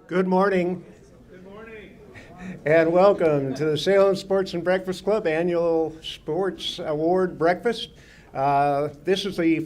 Good morning. Good morning. And welcome to the Salem Sports and Breakfast Club Annual Sports Award Breakfast. This is the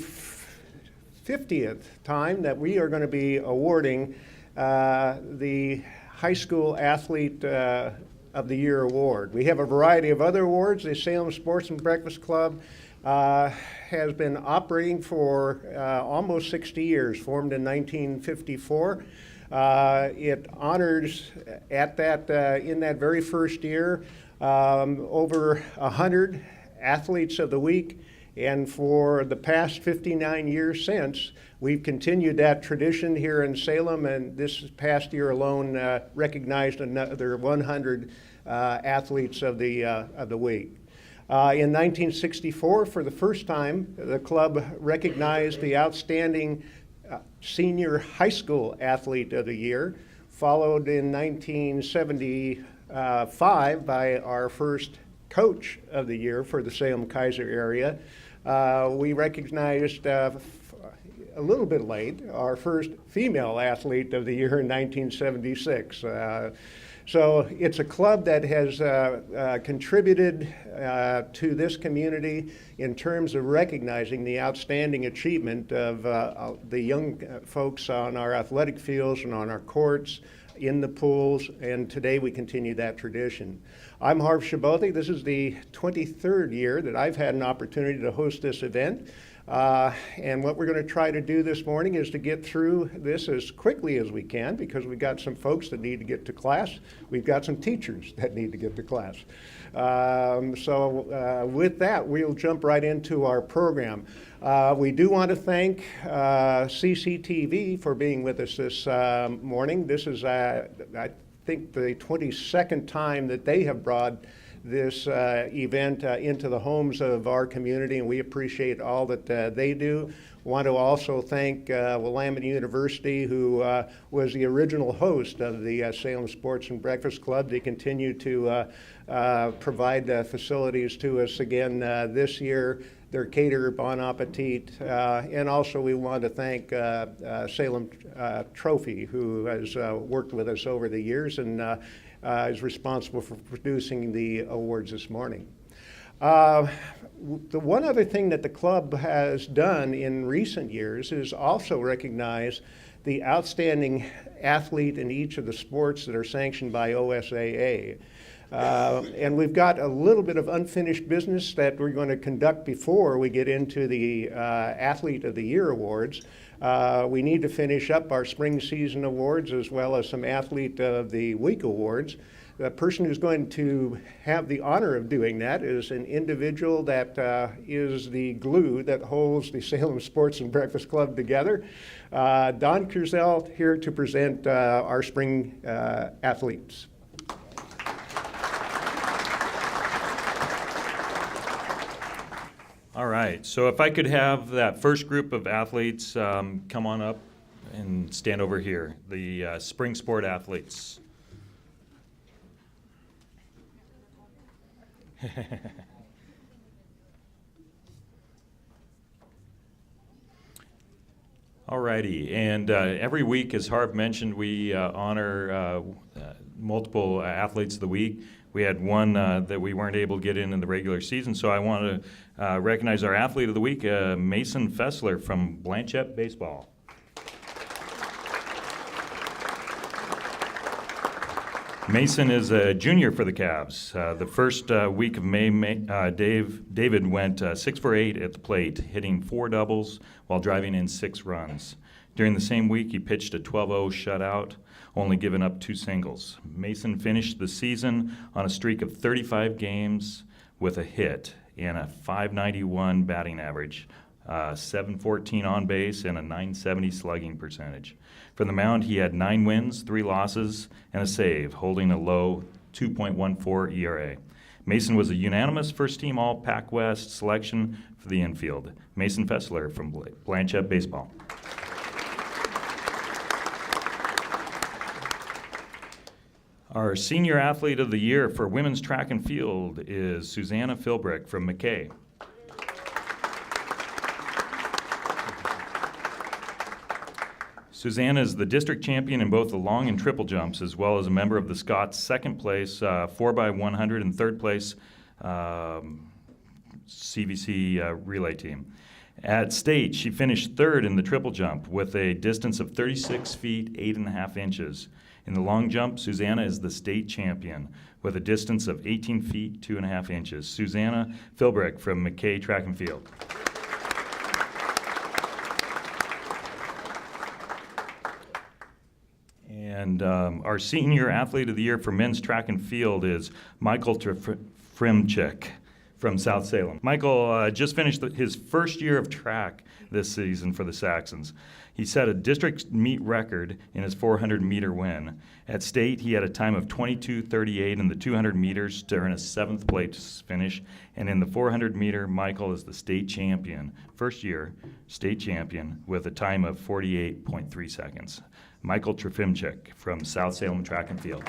50th time that we are going to be awarding the High School Athlete of the Year Award. We have a variety of other awards. The Salem Sports and Breakfast Club has been operating for almost 60 years, formed in 1954. It honors in that very first year over 100 athletes of the week, and for the past 59 years since, we've continued that tradition here in Salem, and this past year alone recognized another 100 athletes of the week. In 1964, for the first time, the club recognized the outstanding Senior High School Athlete of the Year, followed in 1975 by our first Coach of the Year for the Salem-Keizer area. We recognized a little bit late our first Female Athlete of the Year in 1976. So it's a club that has contributed to this community in terms of recognizing the outstanding achievement of the young folks on our athletic fields and on our courts, in the pools, and today we continue that tradition. I'm Harv Shabothi. This is the 23rd year that I've had an opportunity to host this event. And what we're going to try to do this morning is to get through this as quickly as we can, because we've got some folks that need to get to class. We've got some teachers that need to get to class. With that, we'll jump right into our program. We do want to thank CCTV for being with us this morning. This is, I think, the 22nd time that they have brought this event into the homes of our community, and we appreciate all that they do. Want to also thank Willamette University, who was the original host of the Salem Sports and Breakfast Club. They continue to provide facilities to us again this year. Their caterer, Bon Appetit, and also we want to thank Salem Trophy, who has worked with us over the years and is responsible for producing the awards this morning. The one other thing that the club has done in recent years is also recognize the outstanding athlete in each of the sports that are sanctioned by OSAA. And we've got a little bit of unfinished business that we're going to conduct before we get into the Athlete of the Year awards. We need to finish up our spring season awards as well as some Athlete of the Week awards. The person who's going to have the honor of doing that is an individual that is the glue that holds the Salem Sports and Breakfast Club together. Don Kurzel here to present our spring athletes. All right, so if I could have that first group of athletes come on up and stand over here, the spring sport athletes. All righty, and every week, as Harv mentioned, we honor multiple athletes of the week. We had one that we weren't able to get in the regular season, so I want to recognize our Athlete of the Week, Mason Fessler from Blanchet Baseball. Mason is a junior for the Cavs. The first week of May, David went 6 for 8 at the plate, hitting 4 doubles while driving in 6 runs. During the same week, he pitched a 12-0 shutout, only giving up 2 singles. Mason finished the season on a streak of 35 games with a hit and a .591 batting average, 714 on base, and a .970 slugging percentage. From the mound, he had 9 wins, 3 losses, and a save, holding a low 2.14 ERA. Mason was a unanimous first-team All-Pac West selection for the infield. Mason Fessler from Blanchet Baseball. Our Senior Athlete of the Year for women's track and field is Susanna Philbrick from McKay. Susanna is the district champion in both the long and triple jumps, as well as a member of the Scots second place 4x100 and third place CVC relay team. At state, she finished third in the triple jump with a distance of 36 feet 8.5 inches. In the long jump, Susanna is the state champion with a distance of 18 feet 2.5 inches. Susanna Philbrick from McKay Track and Field. And our senior athlete of the year for men's track and field is Michael Trifrimchik from South Salem. Michael just finished his first year of track this season for the Saxons. He set a district meet record in his 400-meter win. At state, he had a time of 22:38 in the 200 meters to earn a 7th place finish. And in the 400-meter, Michael is the state champion, first year state champion, with a time of 48.3 seconds. Michael Trifimchik from South Salem Track and Field.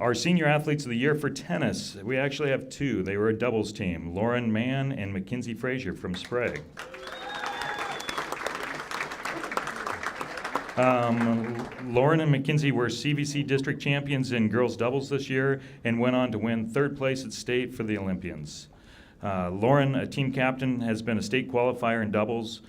Our senior athletes of the year for tennis, we actually have two. They were a doubles team, Lauren Mann and Mackenzie Frazier from Sprague. Lauren and Mackenzie were CVC district champions in girls doubles this year and went on to win third place at state for the Olympians. Lauren, a team captain, has been a state qualifier in doubles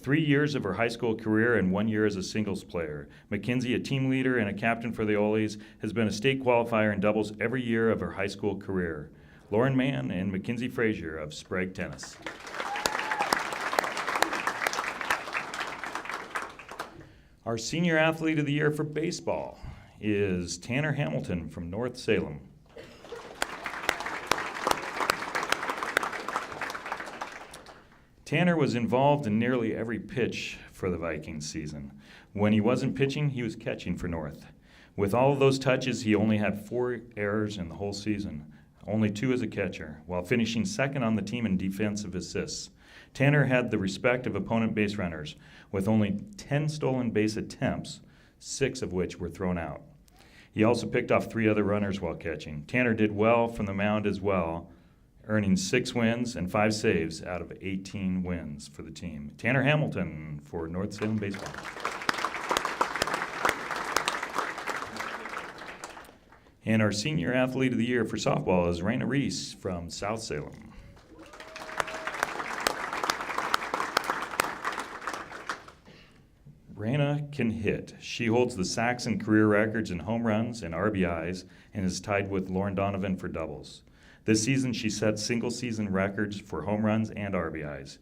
3 years of her high school career and 1 year as a singles player. Mackenzie, a team leader and a captain for the Olies, has been a state qualifier in doubles every year of her high school career. Lauren Mann and Mackenzie Frazier of Sprague Tennis. Our senior athlete of the year for baseball is Tanner Hamilton from North Salem. Tanner was involved in nearly every pitch for the Vikings season. When he wasn't pitching, he was catching for North. With all of those touches, he only had 4 errors in the whole season, only 2 as a catcher, while finishing second on the team in defensive assists. Tanner had the respect of opponent base runners, with only 10 stolen base attempts, 6 of which were thrown out. He also picked off 3 other runners while catching. Tanner did well from the mound as well, earning 6 wins and 5 saves out of 18 wins for the team. Tanner Hamilton for North Salem Baseball. And our senior athlete of the year for softball is Raina Reese from South Salem. Raina can hit. She holds the Saxon career records in home runs and RBIs and is tied with Lauren Donovan for doubles. This season, she set single-season records for home runs and RBIs.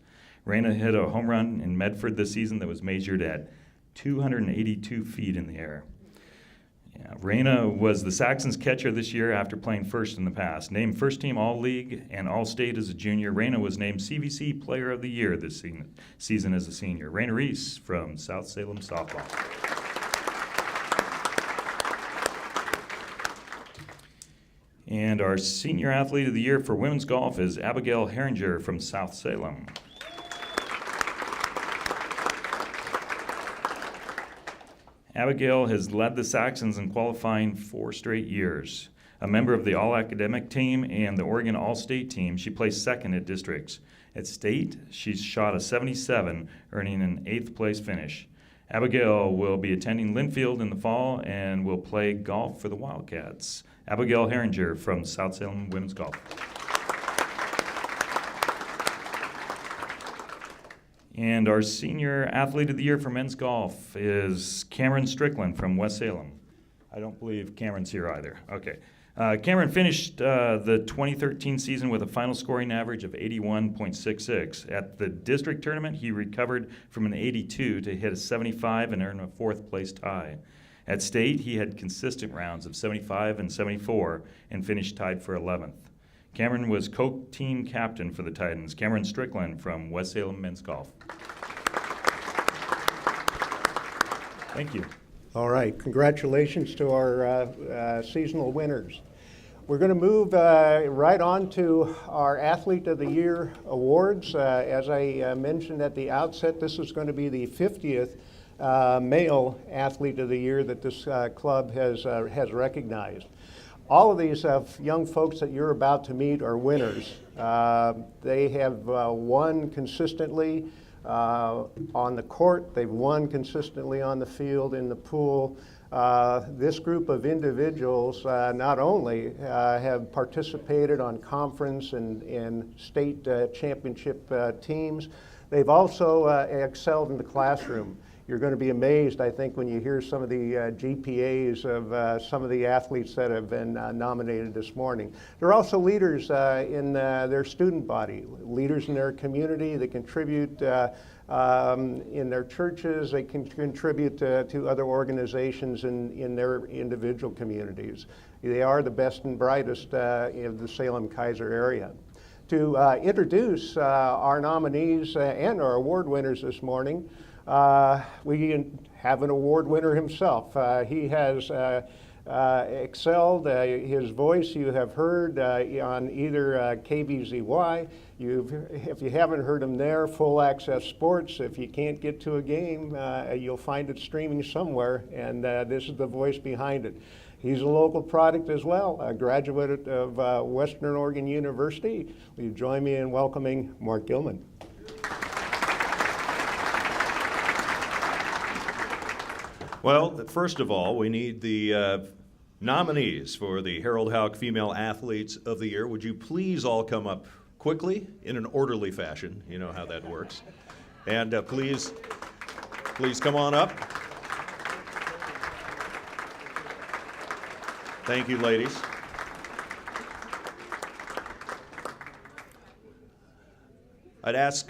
Raina hit a home run in Medford this season that was measured at 282 feet in the air. Raina was the Saxons catcher this year after playing first in the past. Named first-team All-League and All-State as a junior, Raina was named CVC Player of the Year this season as a senior. Raina Reese from South Salem Softball. And our senior athlete of the year for women's golf is Abigail Herringer from South Salem. Abigail has led the Saxons in qualifying 4 straight years. A member of the All-Academic team and the Oregon All-State team, she placed second at districts. At state, she's shot a 77, earning an 8th place finish. Abigail will be attending Linfield in the fall and will play golf for the Wildcats. Abigail Herringer from South Salem Women's Golf. And our senior athlete of the year for men's golf is Cameron Strickland from West Salem. I don't believe Cameron's here either. Okay. Cameron finished the 2013 season with a final scoring average of 81.66. At the district tournament, he recovered from an 82 to hit a 75 and earn a 4th place tie. At state, he had consistent rounds of 75 and 74 and finished tied for 11th. Cameron was co-team captain for the Titans. Cameron Strickland from West Salem Men's Golf. Thank you. All right, congratulations to our seasonal winners. We're going to move right on to our Athlete of the Year awards. As I mentioned at the outset, this is going to be the 50th male Athlete of the Year that this club has recognized. All of these young folks that you're about to meet are winners. They have won consistently on the court. They've won consistently on the field, in the pool. This group of individuals not only have participated on conference and state championship teams, they've also excelled in the classroom. You're going to be amazed, I think, when you hear some of the GPAs of some of the athletes that have been nominated this morning. They're also leaders in their student body, leaders in their community. They contribute in their churches. They can contribute to other organizations in their individual communities. They are the best and brightest in the Salem-Keizer area. To introduce our nominees and our award winners this morning, we have an award winner himself. He has excelled. His voice you have heard on either KBZY. If you haven't heard him there, Full Access Sports. If you can't get to a game, you'll find it streaming somewhere, and this is the voice behind it. He's a local product as well, a graduate of Western Oregon University. Will you join me in welcoming Mark Gilman? Well, first of all, we need the nominees for the Harold Houck Female Athletes of the Year. Would you please all come up quickly in an orderly fashion? You know how that works. And please come on up. Thank you, ladies. I'd ask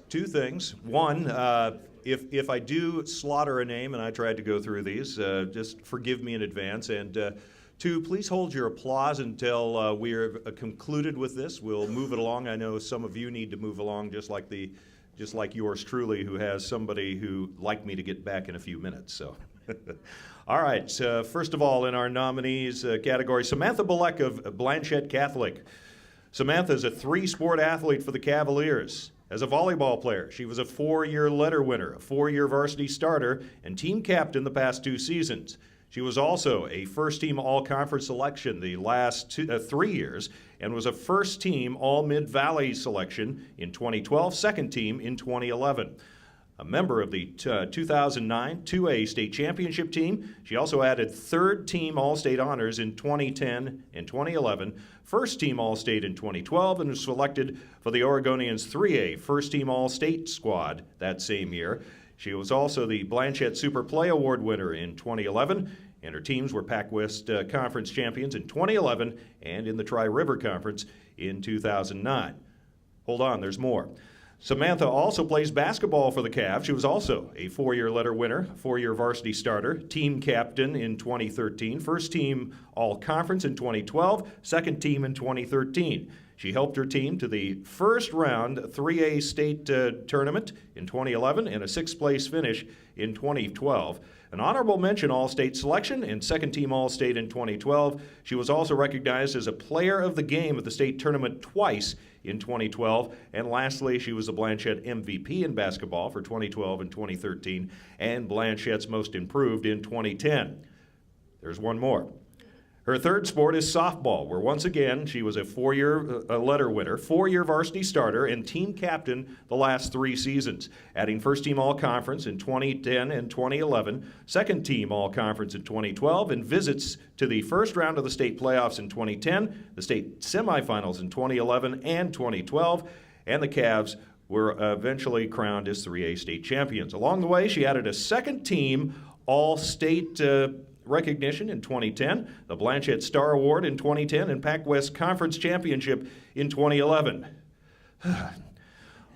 two things. One, if I do slaughter a name, and I tried to go through these, just forgive me in advance. And two, please hold your applause until we're concluded with this. We'll move it along. I know some of you need to move along, just like yours truly, who has somebody who like me to get back in a few minutes. So, all right. First of all, in our nominees category, Samantha Belleque of Blanchet Catholic. Samantha is a three-sport athlete for the Cavaliers. As a volleyball player, she was a 4-year letter winner, a 4-year varsity starter, and team captain the past 2 seasons. She was also a first-team all-conference selection the last 3 years and was a first-team all-Mid-Valley selection in 2012, second team in 2011. A member of the 2009 2A state championship team, she also added third-team all-state honors in 2010 and 2011, first-team all-state in 2012, and was selected for the Oregonians 3A first-team all-state squad that same year. She was also the Blanchet Super Play Award winner in 2011, and her teams were Pac-West Conference champions in 2011 and in the Tri-River Conference in 2009. Hold on, there's more. Samantha also plays basketball for the Cavs. She was also a 4-year letter winner, 4-year varsity starter, team captain in 2013, first team all-conference in 2012, second team in 2013. She helped her team to the first round 3A state tournament in 2011 and a 6th-place finish in 2012. An honorable mention all-state selection and second-team all-state in 2012. She was also recognized as a player of the game at the state tournament twice in 2012. And lastly, she was the Blanchet MVP in basketball for 2012 and 2013, and Blanchet's most improved in 2010. There's one more. Her third sport is softball, where once again she was a 4-year letter winner, 4-year varsity starter, and team captain the last 3 seasons, adding first-team all-conference in 2010 and 2011, second-team all-conference in 2012, and visits to the first round of the state playoffs in 2010, the state semifinals in 2011 and 2012, and the Cavs were eventually crowned as 3A state champions. Along the way, she added a second-team all-state recognition in 2010, the Blanchet Star Award in 2010, and Pac-West Conference Championship in 2011.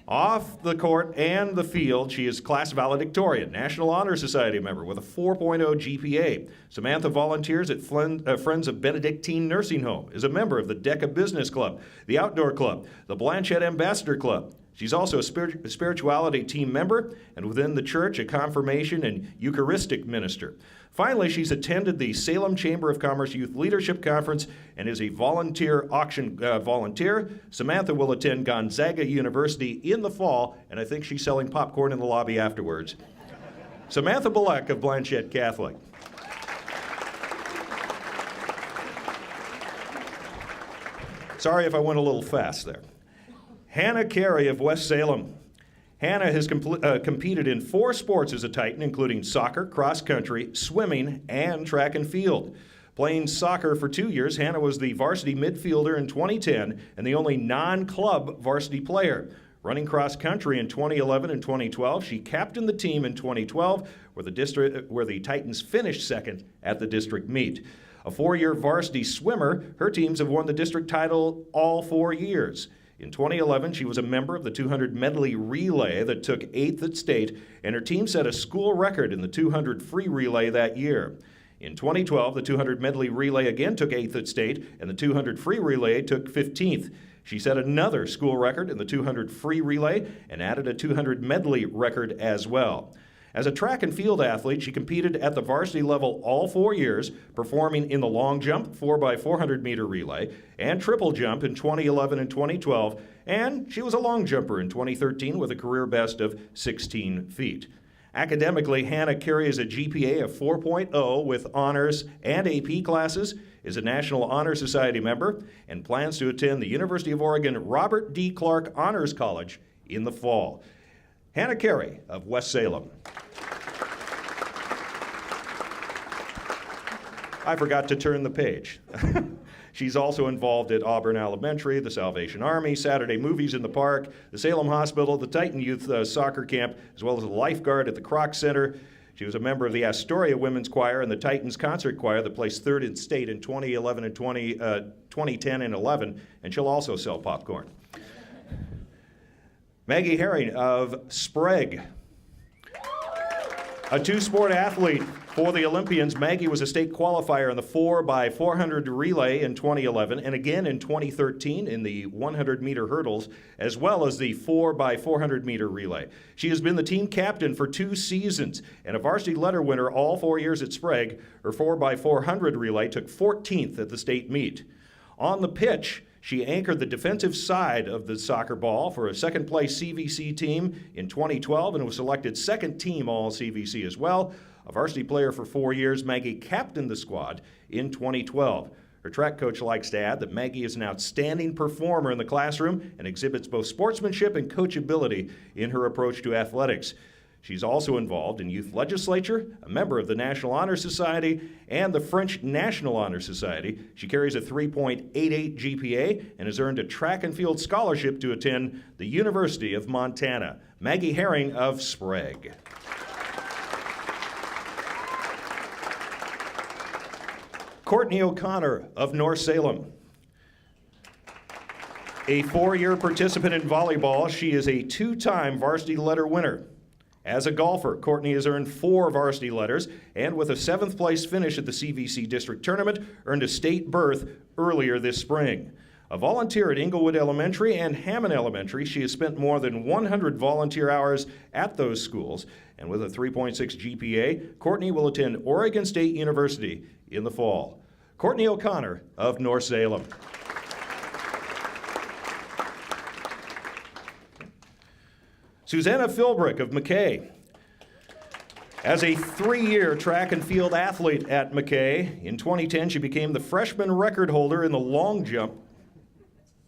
Off the court and the field, she is class valedictorian, National Honor Society member with a 4.0 GPA. Samantha volunteers at Friends of Benedictine Nursing Home, is a member of the DECA Business Club, the Outdoor Club, the Blanchet Ambassador Club. She's also a spirituality team member, and within the church, a confirmation and Eucharistic minister. Finally, she's attended the Salem Chamber of Commerce Youth Leadership Conference and is a volunteer auction volunteer. Samantha will attend Gonzaga University in the fall, and I think she's selling popcorn in the lobby afterwards. Samantha Belleque of Blanchet Catholic. Sorry if I went a little fast there. Hannah Carey of West Salem. Hannah has competed in 4 sports as a Titan, including soccer, cross country, swimming, and track and field. Playing soccer for 2 years, Hannah was the varsity midfielder in 2010 and the only non-club varsity player. Running cross country in 2011 and 2012, she captained the team in 2012, where the Titans finished second at the district meet. A 4-year varsity swimmer, her teams have won the district title all 4 years. In 2011, she was a member of the 200 medley relay that took 8th at state, and her team set a school record in the 200 free relay that year. In 2012, the 200 medley relay again took 8th at state, and the 200 free relay took 15th. She set another school record in the 200 free relay and added a 200 medley record as well. As a track and field athlete, she competed at the varsity level all 4 years, performing in the long jump, 4x400 meter relay, and triple jump in 2011 and 2012, and she was a long jumper in 2013 with a career best of 16 feet. Academically, Hannah carries a GPA of 4.0 with honors and AP classes, is a National Honor Society member, and plans to attend the University of Oregon Robert D. Clark Honors College in the fall. Hannah Carey of West Salem. I forgot to turn the page. She's also involved at Auburn Elementary, the Salvation Army, Saturday Movies in the Park, the Salem Hospital, the Titan Youth Soccer Camp, as well as a lifeguard at the Kroc Center. She was a member of the Astoria Women's Choir and the Titans Concert Choir that placed 3rd in state in 2011 and 2010 and 11, and she'll also sell popcorn. Maggie Herring of Sprague. A 2-sport athlete for the Olympians, Maggie was a state qualifier in the 4x400 relay in 2011 and again in 2013 in the 100-meter hurdles, as well as the 4x400 meter relay. She has been the team captain for 2 seasons and a varsity letter winner all 4 years at Sprague. Her 4x400 relay took 14th at the state meet. On the pitch, she anchored the defensive side of the soccer ball for a second-place CVC team in 2012 and was selected second team All-CVC as well. A varsity player for 4 years, Maggie captained the squad in 2012. Her track coach likes to add that Maggie is an outstanding performer in the classroom and exhibits both sportsmanship and coachability in her approach to athletics. She's also involved in youth legislature, a member of the National Honor Society, and the French National Honor Society. She carries a 3.88 GPA and has earned a track and field scholarship to attend the University of Montana. Maggie Herring of Sprague. Courtney O'Connor of North Salem. A 4-year participant in volleyball, she is a 2-time varsity letter winner. As a golfer, Courtney has earned 4 varsity letters, and with a 7th place finish at the CVC District Tournament, earned a state berth earlier this spring. A volunteer at Inglewood Elementary and Hammond Elementary, she has spent more than 100 volunteer hours at those schools, and with a 3.6 GPA, Courtney will attend Oregon State University in the fall. Courtney O'Connor of North Salem. Susanna Philbrick of McKay. As a 3-year track and field athlete at McKay, in 2010 she became the freshman record holder in the long jump.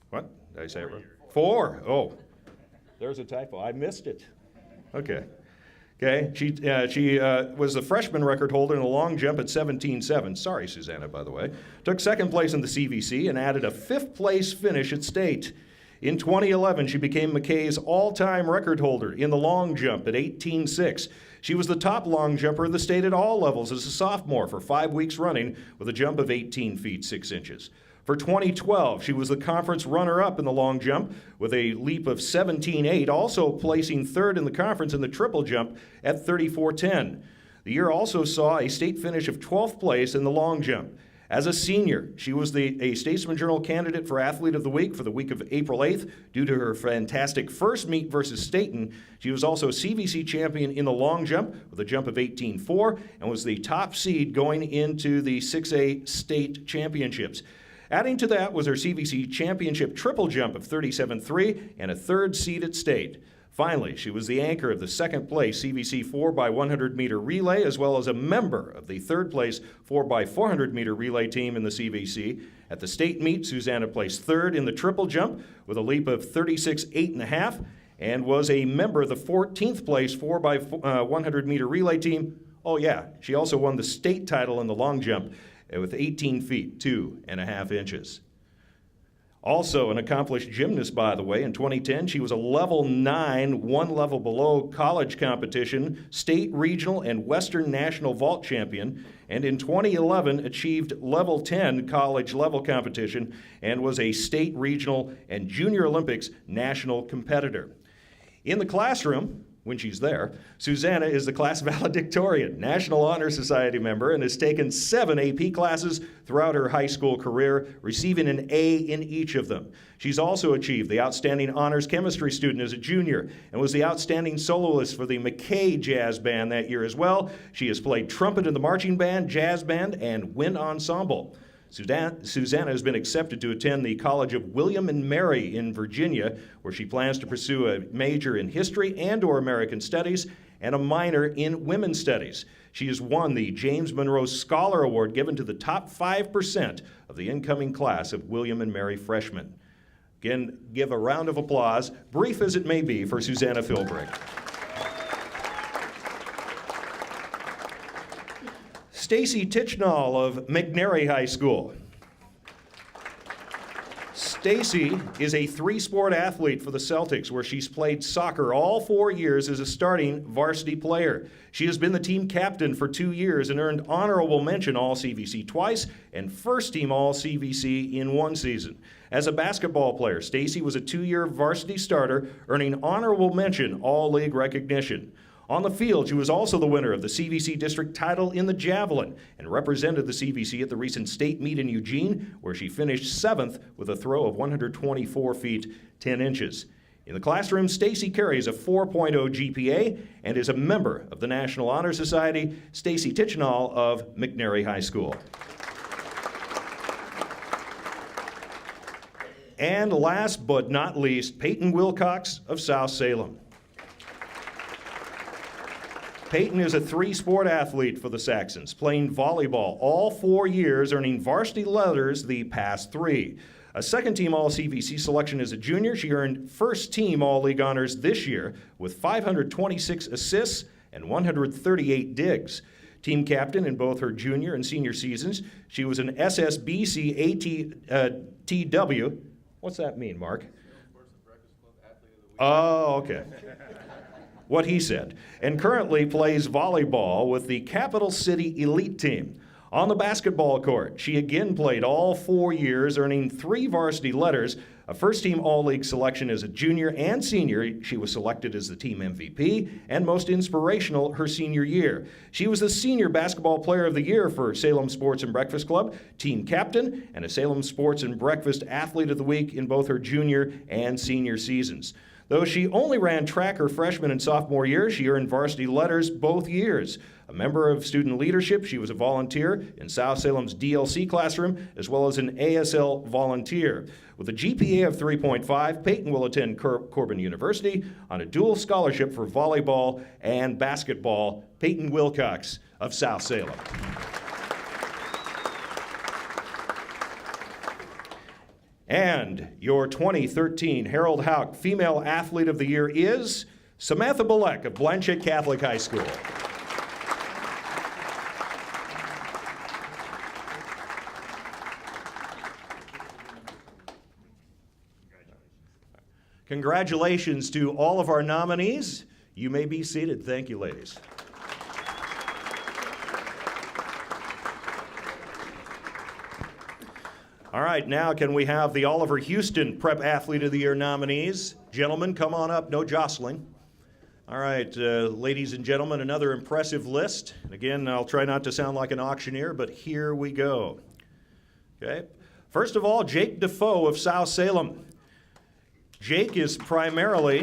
What? Did I say it wrong? 4. Oh, there's a typo. I missed it. Okay. She was the freshman record holder in the long jump at 17.7. Sorry, Susanna, by the way. Took 2nd place in the CVC and added a 5th place finish at state. In 2011, she became McKay's all-time record holder in the long jump at 18.6. She was the top long jumper in the state at all levels as a sophomore for 5 weeks running with a jump of 18 feet 6 inches. For 2012, she was the conference runner-up in the long jump with a leap of 17.8, also placing 3rd in the conference in the triple jump at 34.10. The year also saw a state finish of 12th place in the long jump. As a senior, she was a Statesman Journal candidate for Athlete of the Week for the week of April 8th due to her fantastic first meet versus Staten. She was also CVC champion in the long jump with a jump of 18.4 and was the top seed going into the 6A state championships. Adding to that was her CVC championship triple jump of 37.3 and a 3rd seed at state. Finally, she was the anchor of the second place CVC 4x100 meter relay, as well as a member of the third place 4x400 meter relay team in the CVC. At the state meet, Susanna placed third in the triple jump with a leap of 36.8 and was a member of the 14th place 4x100 meter relay team. Oh yeah, she also won the state title in the long jump with 18 feet, 2.5 inches. Also an accomplished gymnast, by the way. In 2010, she was a level 9, one level below college competition, state, regional, and Western National Vault champion. And in 2011, achieved level 10 college level competition and was a state, regional, and Junior Olympics national competitor. In the classroom, when she's there, Susanna is the class valedictorian, National Honor Society member, and has taken 7 AP classes throughout her high school career, receiving an A in each of them. She's also achieved the Outstanding Honors Chemistry student as a junior and was the Outstanding Soloist for the McKay Jazz Band that year as well. She has played trumpet in the marching band, jazz band, and wind ensemble. Susanna has been accepted to attend the College of William and Mary in Virginia, where she plans to pursue a major in history and/or American studies and a minor in women's studies. She has won the James Monroe Scholar Award given to the top 5% of the incoming class of William and Mary freshmen. Again, give a round of applause, brief as it may be, for Susanna Philbrick. Stacy Tichnall of McNary High School. Stacy is a 3-sport athlete for the Celtics, where she's played soccer all 4 years as a starting varsity player. She has been the team captain for 2 years and earned honorable mention All-CVC twice and first-team All-CVC in 1 season. As a basketball player, Stacy was a 2-year varsity starter, earning honorable mention All-League recognition. On the field, she was also the winner of the CVC district title in the javelin and represented the CVC at the recent state meet in Eugene, where she finished 7th with a throw of 124 feet, 10 inches. In the classroom, Stacy carries a 4.0 GPA and is a member of the National Honor Society. Stacy Tichnall of McNary High School. And last but not least, Peyton Wilcox of South Salem. Peyton is a 3-sport athlete for the Saxons, playing volleyball all 4 years, earning varsity letters the past 3. A second-team All-CVC selection as a junior, she earned first-team All-League honors this year with 526 assists and 138 digs. Team captain in both her junior and senior seasons, she was an SSBC ATW. What's that mean, Mark? Salem Sports Breakfast Club Athlete of the Week. Oh, okay. What he said, and currently plays volleyball with the Capital City Elite Team. On the basketball court, she again played all 4 years, earning 3 varsity letters, a first-team All-League selection as a junior and senior. She was selected as the team MVP and most inspirational her senior year. She was the Senior Basketball Player of the Year for Salem Sports and Breakfast Club, team captain, and a Salem Sports and Breakfast Athlete of the Week in both her junior and senior seasons. Though she only ran track her freshman and sophomore year, she earned varsity letters both years. A member of student leadership, she was a volunteer in South Salem's DLC classroom, as well as an ASL volunteer. With a GPA of 3.5, Peyton will attend Corbin University on a dual scholarship for volleyball and basketball. Peyton Wilcox of South Salem. And your 2013 Harold Houck Female Athlete of the Year is Samantha Belleque of Blanchet Catholic High School. Congratulations to all of our nominees. You may be seated. Thank you, ladies. All right, now can we have the Oliver Houston Prep Athlete of the Year nominees? Gentlemen, come on up, no jostling. All right, ladies and gentlemen, another impressive list. Again, I'll try not to sound like an auctioneer, but here we go. Okay, first of all, Jake Defoe of South Salem. Jake is primarily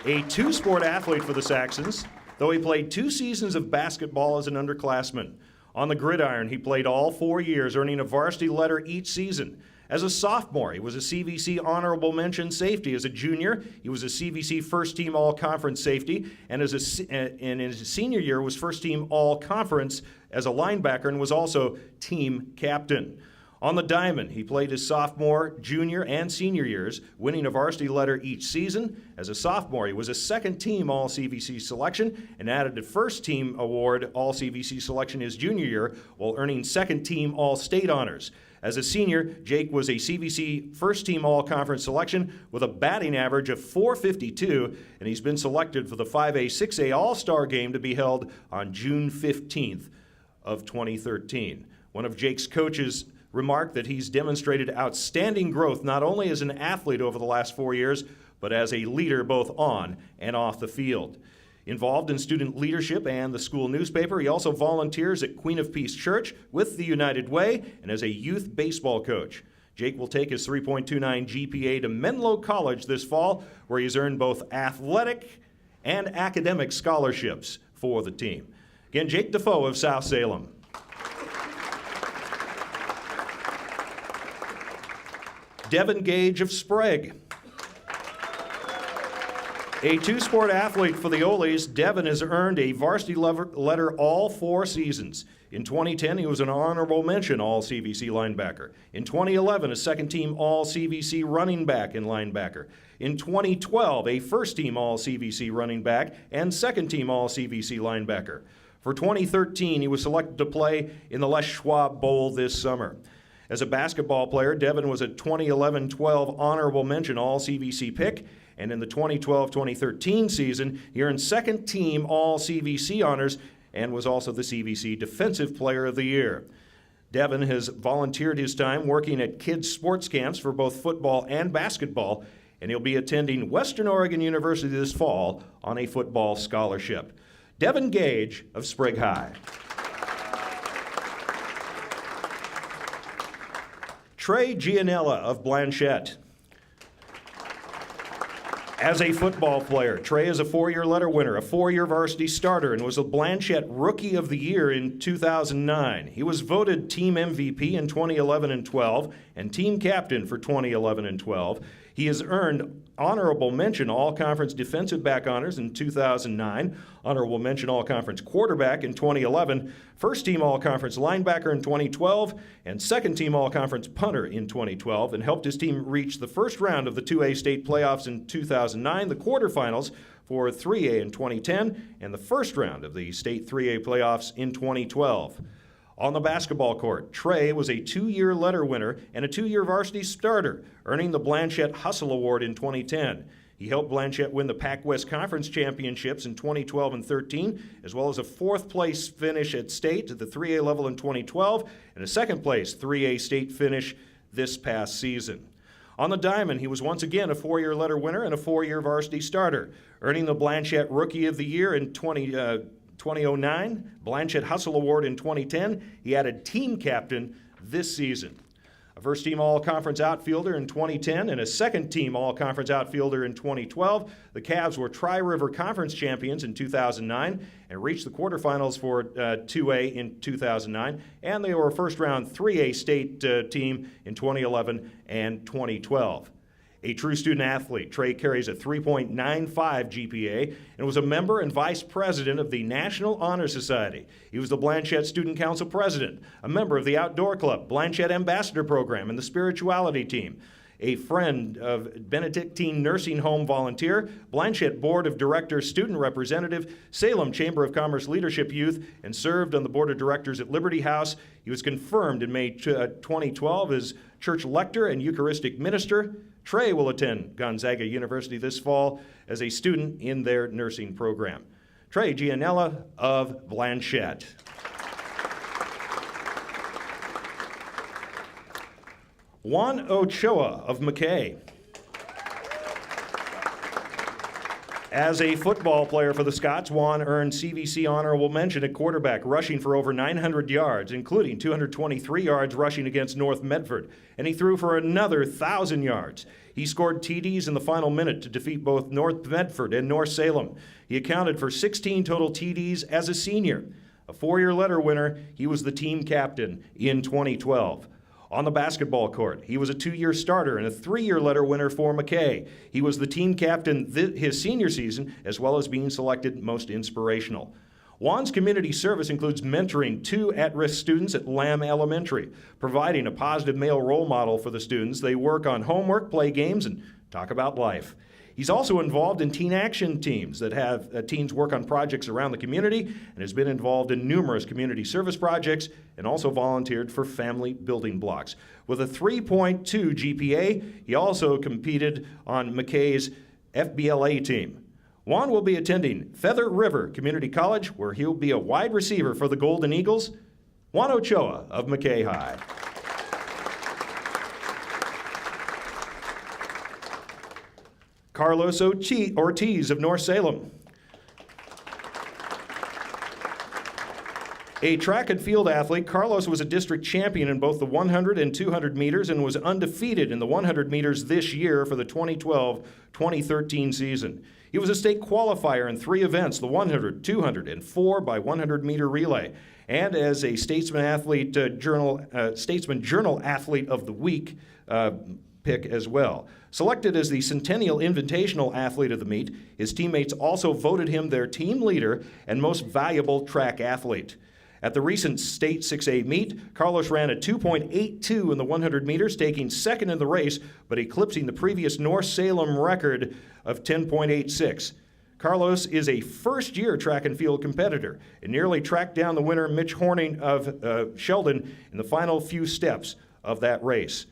a 2-sport athlete for the Saxons, though he played 2 seasons of basketball as an underclassman. On the gridiron, he played all 4 years, earning a varsity letter each season. As a sophomore, he was a CVC honorable mention safety. As a junior, he was a CVC first-team all-conference safety, and in his senior year was first-team all-conference as a linebacker and was also team captain. On the diamond, he played his sophomore, junior, and senior years, winning a varsity letter each season. As a sophomore, he was a second-team All-CVC selection and added a first-team award All-CVC selection his junior year while earning second-team All-State honors. As a senior, Jake was a CVC first-team all-conference selection with a batting average of .452, and he's been selected for the 5A, 6A All-Star game to be held on June 15th of 2013. One of Jake's coaches remarked that he's demonstrated outstanding growth not only as an athlete over the last 4 years, but as a leader both on and off the field. Involved in student leadership and the school newspaper, he also volunteers at Queen of Peace Church with the United Way and as a youth baseball coach. Jake will take his 3.29 GPA to Menlo College this fall, where he's earned both athletic and academic scholarships for the team. Again, Jake DuFault of South Salem. Devin Gage of Sprague. A two-sport athlete for the Olies, Devin has earned a varsity letter all 4 seasons. In 2010, he was an honorable mention All-CVC linebacker. In 2011, a second-team All-CVC running back and linebacker. In 2012, a first-team All-CVC running back and second-team All-CVC linebacker. For 2013, he was selected to play in the Les Schwab Bowl this summer. As a basketball player, Devin was a 2011-12 honorable mention All-CVC pick, and in the 2012-2013 season, he earned second-team All-CVC honors and was also the CVC Defensive Player of the Year. Devin has volunteered his time working at kids' sports camps for both football and basketball, and he'll be attending Western Oregon University this fall on a football scholarship. Devin Gage of Sprague High. Trey Gianella of Blanchet. As a football player, Trey is a 4-year letter winner, a 4-year varsity starter, and was a Blanchet Rookie of the Year in 2009. He was voted Team MVP in 2011 and 12 and Team Captain for 2011 and 12. He has earned Honorable Mention All-Conference Defensive Back honors in 2009, Honorable Mention All-Conference Quarterback in 2011, First Team All-Conference Linebacker in 2012, and Second Team All-Conference Punter in 2012, and helped his team reach the first round of the 2A state playoffs in 2009, the quarterfinals for 3A in 2010, and the first round of the state 3A playoffs in 2012. On the basketball court, Trey was a 2-year letter winner and a 2-year varsity starter, earning the Blanchet Hustle Award in 2010. He helped Blanchet win the Pac-West Conference Championships in 2012 and 13, as well as a 4th-place finish at state at the 3A level in 2012, and a 2nd-place 3A state finish this past season. On the diamond, he was once again a 4-year letter winner and a 4-year varsity starter, earning the Blanchet Rookie of the Year in 2009, Blanchet Hustle Award in 2010. He added team captain this season. A first-team all-conference outfielder in 2010 and a second-team all-conference outfielder in 2012. The Cavs were Tri-River Conference champions in 2009 and reached the quarterfinals for 2A in 2009, and they were a first-round 3A state team in 2011 and 2012. A true student athlete, Trey carries a 3.95 GPA and was a member and vice president of the National Honor Society. He was the Blanchet Student Council president, a member of the Outdoor Club, Blanchet Ambassador Program, and the Spirituality Team. A friend of Benedictine Nursing Home volunteer, Blanchet Board of Directors student representative, Salem Chamber of Commerce Leadership Youth, and served on the board of directors at Liberty House. He was confirmed in May 2012 as church lector and Eucharistic minister. Trey will attend Gonzaga University this fall as a student in their nursing program. Trey Gianella of Blanchet. Juan Ochoa of McKay. As a football player for the Scots, Juan earned CVC honorable mention at quarterback, rushing for over 900 yards, including 223 yards rushing against North Medford, and he threw for another 1,000 yards. He scored TDs in the final minute to defeat both North Medford and North Salem. He accounted for 16 total TDs as a senior. A 4-year letter winner, he was the team captain in 2012. On the basketball court, he was a 2-year starter and a 3-year letter winner for McKay. He was the team captain his senior season, as well as being selected most inspirational. Juan's community service includes mentoring 2 at-risk students at Lamb Elementary, providing a positive male role model for the students. They work on homework, play games, and talk about life. He's also involved in teen action teams that have teens work on projects around the community and has been involved in numerous community service projects and also volunteered for family building blocks. With a 3.2 GPA, he also competed on McKay's FBLA team. Juan will be attending Feather River Community College, where he'll be a wide receiver for the Golden Eagles. Juan Ochoa of McKay High. Carlos Ortiz of North Salem. A track and field athlete, Carlos was a district champion in both the 100 and 200 meters and was undefeated in the 100 meters this year for the 2012-2013 season. He was a state qualifier in 3 events, the 100, 200, and 4 by 100 meter relay, and as a Statesman Journal Athlete of the Week pick as well. Selected as the Centennial Invitational Athlete of the meet, his teammates also voted him their team leader and most valuable track athlete. At the recent State 6A meet, Carlos ran a 2.82 in the 100 meters, taking second in the race, but eclipsing the previous North Salem record of 10.86. Carlos is a first-year track and field competitor and nearly tracked down the winner, Mitch Horning of Sheldon, in the final few steps of that race.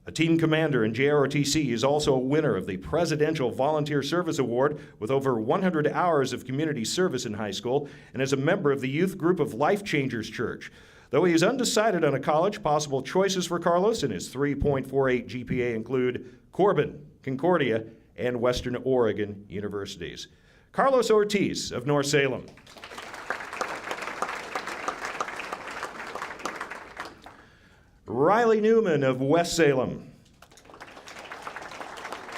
A team commander in JROTC is also a winner of the Presidential Volunteer Service Award with over 100 hours of community service in high school and is a member of the youth group of Life Changers Church. Though he is undecided on a college, possible choices for Carlos and his 3.48 GPA include Corbin, Concordia, and Western Oregon universities. Carlos Ortiz of North Salem. Riley Newman of West Salem.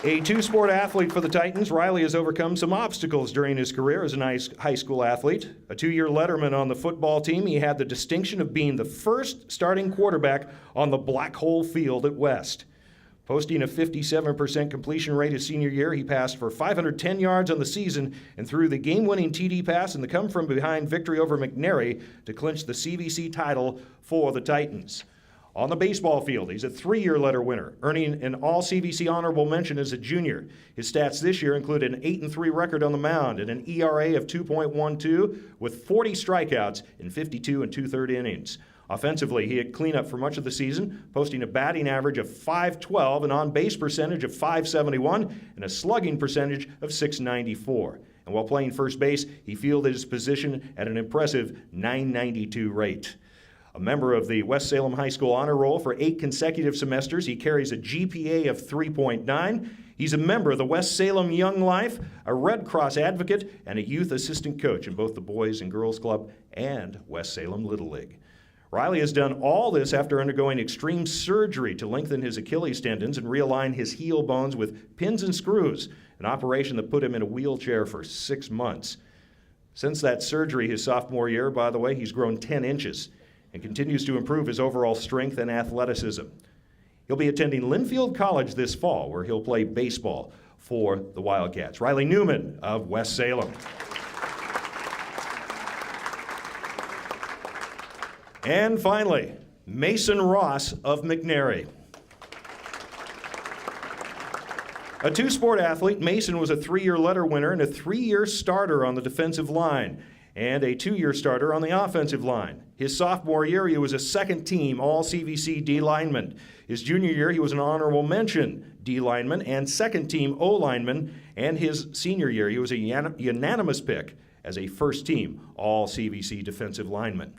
A 2-sport athlete for the Titans, Riley has overcome some obstacles during his career as a high school athlete. A 2-year letterman on the football team, he had the distinction of being the first starting quarterback on the Black Hole Field at West. Posting a 57% completion rate his senior year, he passed for 510 yards on the season and threw the game-winning TD pass in the come-from-behind victory over McNary to clinch the CVC title for the Titans. On the baseball field, he's a 3-year letter winner, earning an all-CVC honorable mention as a junior. His stats this year include an 8-3 record on the mound and an ERA of 2.12 with 40 strikeouts in 52 2/3 innings. Offensively, he had cleanup for much of the season, posting a batting average of .512, an on-base percentage of .571, and a slugging percentage of .694. And while playing first base, he fielded his position at an impressive .992 rate. A member of the West Salem High School Honor Roll for 8 consecutive semesters, he carries a GPA of 3.9. He's a member of the West Salem Young Life, a Red Cross advocate, and a youth assistant coach in both the Boys and Girls Club and West Salem Little League. Riley has done all this after undergoing extreme surgery to lengthen his Achilles tendons and realign his heel bones with pins and screws, an operation that put him in a wheelchair for 6 months. Since that surgery his sophomore year, by the way, he's grown 10 inches. And continues to improve his overall strength and athleticism. He'll be attending Linfield College this fall, where he'll play baseball for the Wildcats. Riley Newman of West Salem. And finally, Mason Ross of McNary. A 2-sport athlete, Mason was a 3-year letter winner and a 3-year starter on the defensive line, and a 2-year starter on the offensive line. His sophomore year, he was a second-team All-CVC D lineman. His junior year, he was an honorable mention D lineman and second-team O lineman. And his senior year, he was a unanimous pick as a first-team All-CVC defensive lineman.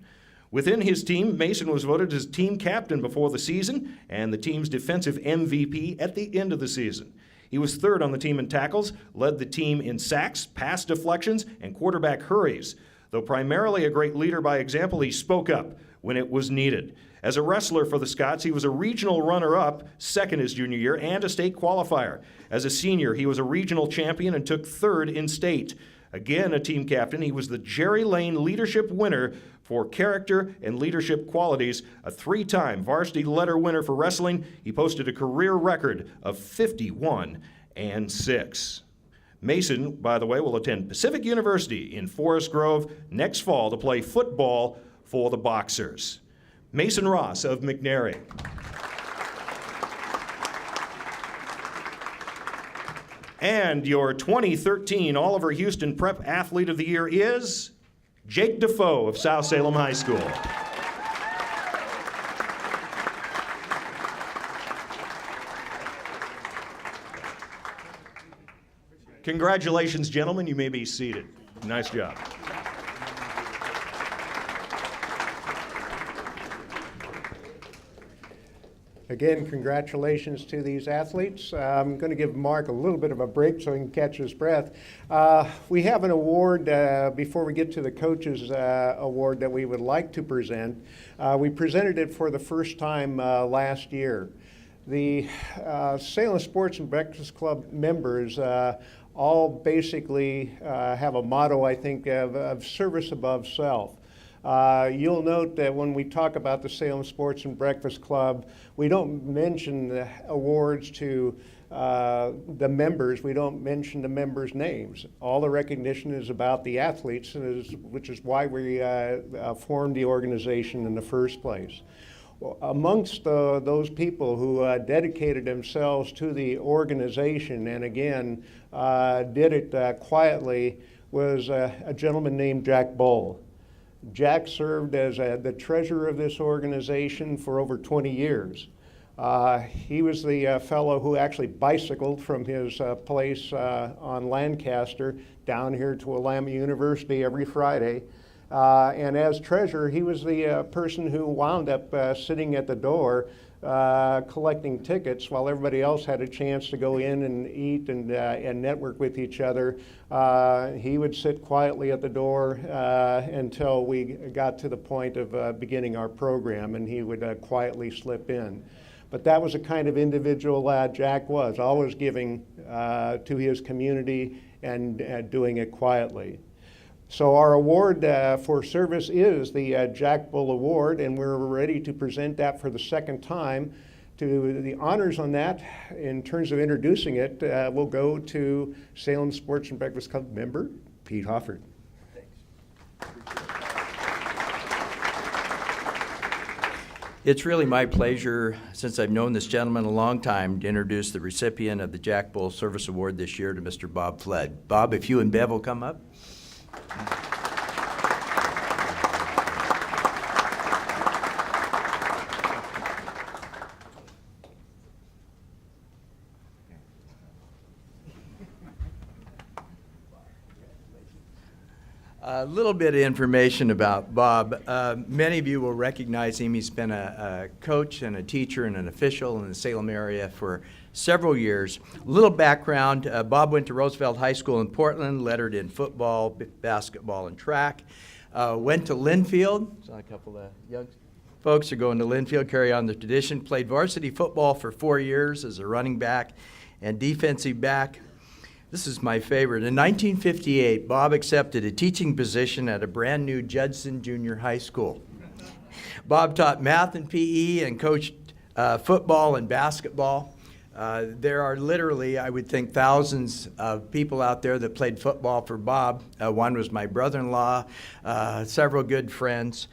Within his team, Mason was voted as team captain before the season and the team's defensive MVP at the end of the season. He was third on the team in tackles, led the team in sacks, pass deflections, and quarterback hurries. Though primarily a great leader by example, he spoke up when it was needed. As a wrestler for the Scots, he was a regional runner-up, second his junior year, and a state qualifier. As a senior, he was a regional champion and took third in state. Again, a team captain, he was the Jerry Lane Leadership winner for character and leadership qualities, a 3-time varsity letter winner for wrestling. He posted a career record of 51-6. Mason, by the way, will attend Pacific University in Forest Grove next fall to play football for the Boxers. Mason Ross of McNary. And your 2013 Oliver Houston Prep Athlete of the Year is Jake Defoe of South Salem High School. Congratulations, gentlemen. You may be seated. Nice job. Again, congratulations to these athletes. I'm going to give Mark a little bit of a break so he can catch his breath. We have an award before we get to the coaches award that we would like to present. We presented it for the first time last year. The Salem Sports Breakfast Club members all basically have a motto, I think, of service above self. You'll note that when we talk about the Salem Sports and Breakfast Club, we don't mention the awards to the members. We don't mention the members' names. All the recognition is about the athletes, which is why we formed the organization in the first place. Well, amongst those people who dedicated themselves to the organization and again did it quietly was a gentleman named Jack Bull. Jack served as the treasurer of this organization for over 20 years. He was the fellow who actually bicycled from his place on Lancaster down here to Willamette University every Friday. And as treasurer, he was the person who wound up sitting at the door collecting tickets while everybody else had a chance to go in and eat and network with each other. He would sit quietly at the door until we got to the point of beginning our program, and he would quietly slip in. But that was the kind of individual Jack was, always giving to his community and doing it quietly. So our award for service is the Jack Bull Award, and we're ready to present that for the second time. To the honors on that, in terms of introducing it, will go to Salem Sports and Breakfast Club member, Pete Hofford. It's really my pleasure, since I've known this gentleman a long time, to introduce the recipient of the Jack Bull Service Award this year to Mr. Bob Flood. Bob, if you and Bev will come up. A little bit of information about Bob. Many of you will recognize him. He's been a coach and a teacher and an official in the Salem area for several years. A little background, Bob went to Roosevelt High School in Portland, lettered in football, basketball, and track. Went to Linfield. Saw a couple of young folks are going to Linfield, carry on the tradition. Played varsity football for 4 years as a running back and defensive back. This is my favorite. In 1958, Bob accepted a teaching position at a brand new Judson Junior High School. Bob taught math and PE and coached football and basketball. There are literally, I would think, thousands of people out there that played football for Bob. One was my brother-in-law, several good friends.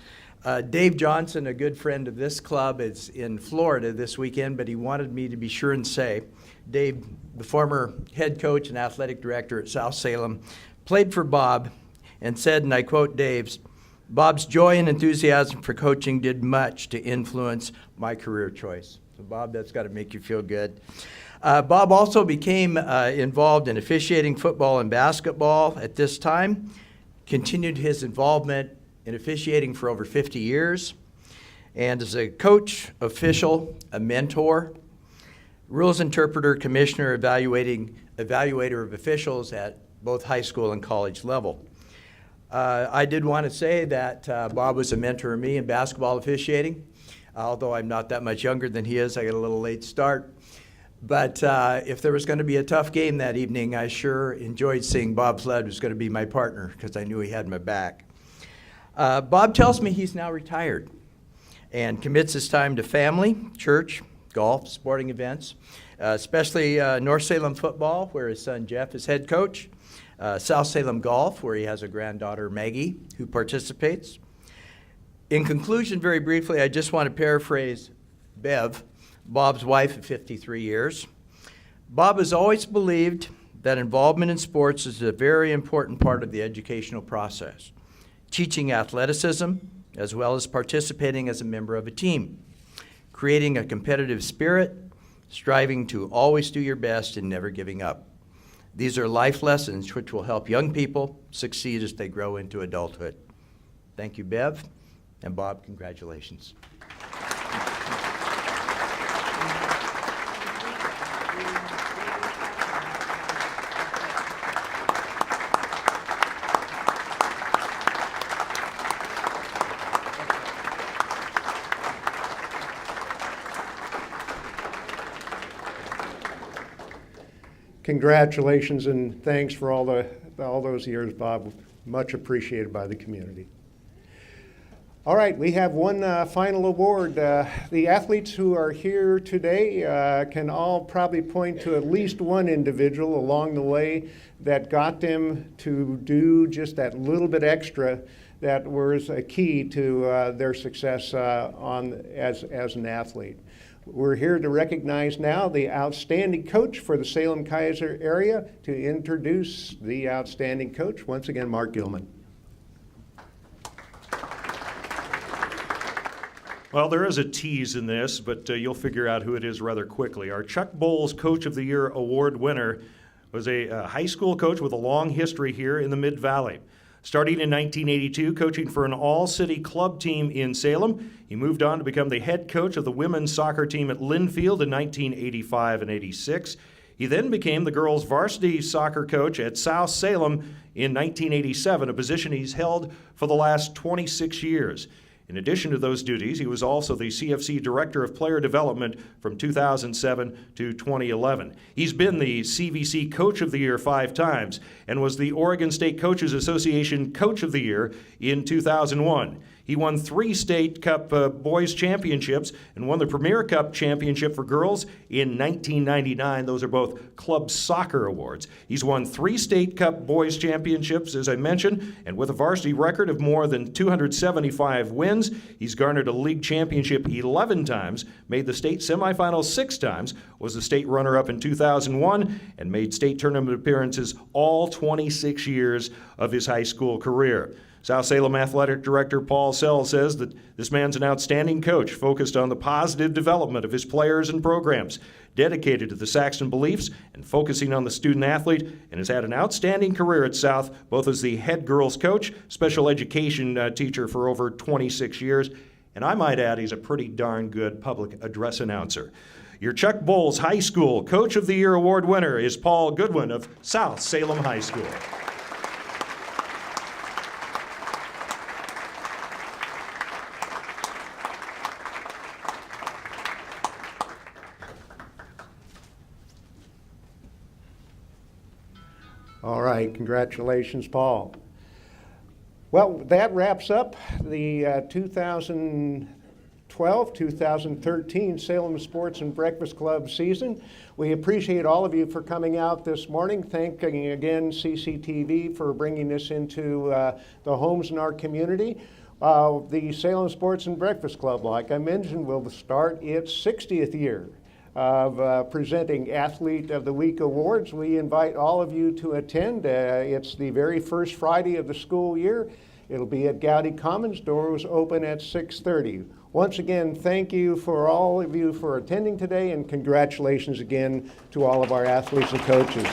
Dave Johnson, a good friend of this club, is in Florida this weekend, but he wanted me to be sure and say, Dave, the former head coach and athletic director at South Salem, played for Bob and said, and I quote Dave's, Bob's joy and enthusiasm for coaching did much to influence my career choice. So Bob, that's got to make you feel good. Bob also became involved in officiating football and basketball at this time, continued his involvement in officiating for over 50 years, and as a coach, official, a mentor, rules interpreter, commissioner, evaluator of officials at both high school and college level. I did want to say that Bob was a mentor of me in basketball officiating, although I'm not that much younger than he is. I got a little late start. But if there was going to be a tough game that evening, I sure enjoyed seeing Bob Flood was going to be my partner because I knew he had my back. Bob tells me he's now retired and commits his time to family, church, golf, sporting events, especially North Salem football, where his son Jeff is head coach, South Salem golf, where he has a granddaughter, Maggie, who participates. In conclusion, very briefly, I just want to paraphrase Bev, Bob's wife of 53 years. Bob has always believed that involvement in sports is a very important part of the educational process, teaching athleticism as well as participating as a member of a team, creating a competitive spirit, striving to always do your best and never giving up. These are life lessons which will help young people succeed as they grow into adulthood. Thank you, Bev, and Bob, congratulations. Congratulations and thanks for all those years, Bob. Much appreciated by the community. All right, we have one final award. The athletes who are here today can all probably point to at least one individual along the way that got them to do just that little bit extra that was a key to their success as an athlete. We're here to recognize now the outstanding coach for the Salem-Keizer area. To introduce the outstanding coach, once again, Mark Gilman. Well, there is a tease in this, but you'll figure out who it is rather quickly. Our Chuck Bowles Coach of the Year award winner was a high school coach with a long history here in the Mid-Valley. Starting in 1982, coaching for an all-city club team in Salem, he moved on to become the head coach of the women's soccer team at Linfield in 1985 and 86. He then became the girls' varsity soccer coach at South Salem in 1987, a position he's held for the last 26 years. In addition to those duties, he was also the CFC Director of Player Development from 2007 to 2011. He's been the CVC Coach of the Year 5 times and was the Oregon State Coaches Association Coach of the Year in 2001. He won 3 State Cup Boys Championships and won the Premier Cup Championship for girls in 1999. Those are both club soccer awards. He's won 3 State Cup Boys Championships, as I mentioned, and with a varsity record of more than 275 wins, he's garnered a league championship 11 times, made the state semifinals 6 times, was the state runner-up in 2001, and made state tournament appearances all 26 years of his high school career. South Salem Athletic Director Paul Sell says that this man's an outstanding coach focused on the positive development of his players and programs, dedicated to the Saxon beliefs and focusing on the student athlete, and has had an outstanding career at South, both as the head girls coach, special education teacher for over 26 years, and I might add he's a pretty darn good public address announcer. Your Chuck Bowles High School Coach of the Year Award winner is Paul Goodwin of South Salem High School. All right, congratulations, Paul. Well, that wraps up the 2012-2013 Salem Sports and Breakfast Club season. We appreciate all of you for coming out this morning. Thanking again CCTV for bringing this into the homes in our community. The Salem Sports and Breakfast Club, like I mentioned, will start its 60th year of presenting Athlete of the Week awards. We invite all of you to attend. It's the very first Friday of the school year. It'll be at Gowdy Commons. Doors open at 6:30. Once again, thank you for all of you for attending today, and congratulations again to all of our athletes and coaches.